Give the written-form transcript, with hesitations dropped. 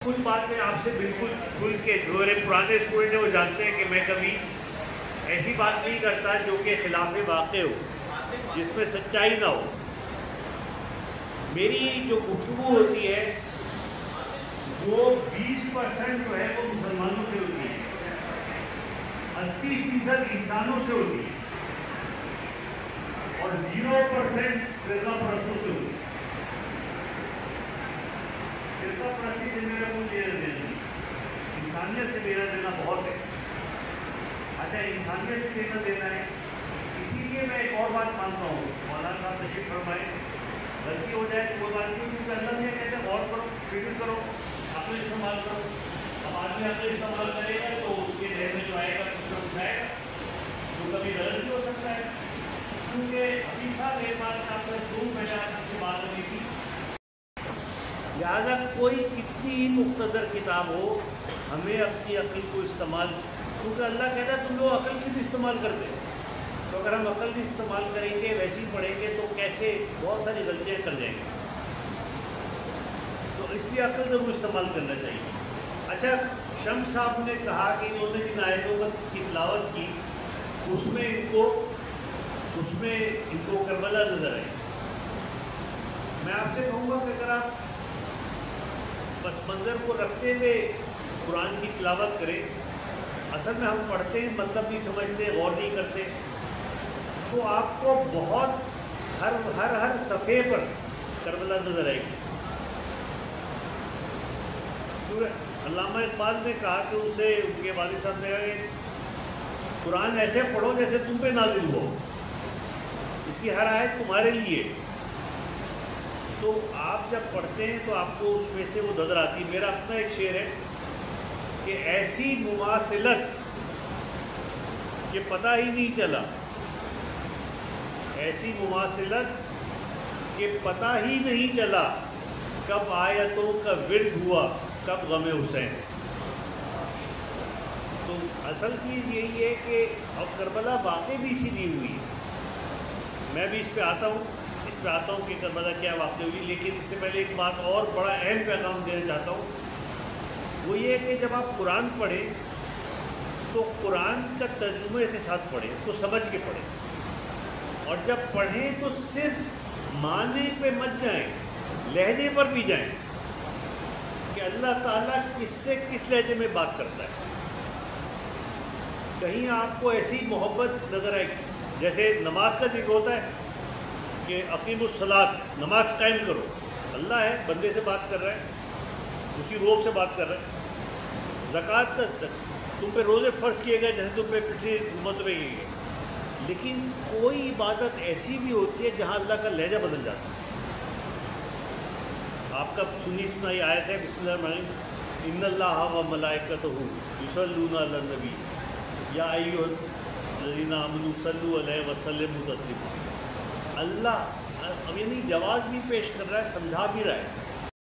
کچھ بات میں آپ سے بالکل کھل کے جو میرے پرانے اسٹوڈنٹ ہیں وہ جانتے ہیں کہ میں کبھی ایسی بات نہیں کرتا جو کہ خلاف واقع ہو، جس میں سچائی نہ ہو۔ میری جو گفتگو ہوتی ہے وہ 20% جو ہے وہ مسلمانوں سے ہوتی ہے، 80% انسانوں سے ہوتی ہے، اور 0% فرقہ پرستوں سے ہوتی ہے۔ فرقہ پرستی سے میرا کوئی لینا دینا نہیں، انسانیت سے لینا دینا بہت ہے۔ اچھا، انسانیت سے لینا دینا ہے، اسی لیے میں ایک اور بات مانتا ہوں، مولانا صاحب تشریف فرمائیں، غلطی ہو جائے کوئی بات نہیں، کیونکہ اللہ نے کہتے ہیں غور کرو، فکر کرو، عقل استعمال کرو۔ اب آدمی عقل استعمال کرے گا تو اس کے ذہن میں جو آئے گا کچھ نہ کچھ آئے گا، جو کبھی غلط بھی ہو سکتا ہے۔ کیونکہ حبیب صاحب ایک بات آپ کا ضرور میں نے آپ سے بات ہوئی تھی، لہٰذا کوئی کتنی مقتدر کتاب ہو، ہمیں اپنی عقل کو استعمال، کیونکہ اللہ کہتا ہے تم لوگ عقل کیوں نہیں استعمال کرتے؟ تو اگر ہم عقل نہیں استعمال کریں گے، ویسے ہی پڑھیں گے تو کیسے بہت ساری غلطیاں کر جائیں گے۔ تو اس لیے عقل ضرور استعمال کرنا چاہیے۔ اچھا، شمس صاحب نے کہا کہ انہوں نے جن آیتوں کی تلاوت کی اس میں ان کو کربلا نظر آئی۔ میں آپ سے کہوں گا کہ اگر آپ پس منظر کو رکھتے ہوئے قرآن کی تلاوت کریں، اصل میں ہم پڑھتے ہیں مطلب نہیں سمجھتے، غور نہیں کرتے، تو آپ کو بہت ہر صفحے پر کربلا نظر آئے گی۔ کیونکہ علامہ اقبال نے کہا کہ اسے ان کے والد صاحب نے کہا کہ قرآن ایسے پڑھو جیسے تم پہ نازل ہو، اس کی ہر آیت تمہارے لیے۔ تو آپ جب پڑھتے ہیں تو آپ کو اس میں سے وہ نظر آتی ہے۔ میرا اپنا ایک شعر ہے کہ ایسی مماثلت کہ پتہ ہی نہیں چلا، ایسی مماثلت کہ پتہ ہی نہیں چلا، کب آیتوں کا ورد ہوا کب غم حسین۔ تو اصل چیز یہی ہے کہ اب کربلا واقع بھی اسی لیے ہوئی ہے۔ میں بھی اس پہ آتا ہوں کہ کربلا کیا واقع ہوئی، لیکن اس سے پہلے ایک بات اور بڑا اہم پیغام دینا چاہتا ہوں، وہ یہ ہے کہ جب آپ قرآن پڑھیں تو قرآن کا ترجمے کے ساتھ پڑھیں، اس کو سمجھ کے پڑھیں، اور جب پڑھیں تو صرف معنی پہ مت جائیں، لہجے پر بھی جائیں کہ اللہ تعالیٰ کس سے کس لہجے میں بات کرتا ہے۔ کہیں آپ کو ایسی محبت نظر آئے گی، جیسے نماز کا ذکر ہوتا ہے کہ اقیم الصلاۃ، نماز قائم کرو، اللہ ہے بندے سے بات کر رہا ہے، اسی روب سے بات کر رہا ہے۔ زکوٰۃ تم پہ روزے فرض کیے گئے جیسے تم پہ پچھلی امت میں کیے گئے، لیکن کوئی عبادت ایسی بھی ہوتی ہے جہاں اللہ کا لہجہ بدل جاتا ہے۔ آپ کا سنائی آیت ہے بسم اللہ الرحمن الرحیم، ان اللہ و ملائکتہ یصلون علی النبی یا ایھا الذین آمنوا صلوا علیہ وسلموا تسلیما۔ اللہ اب یعنی جواز بھی پیش کر رہا ہے، سمجھا بھی رہا ہے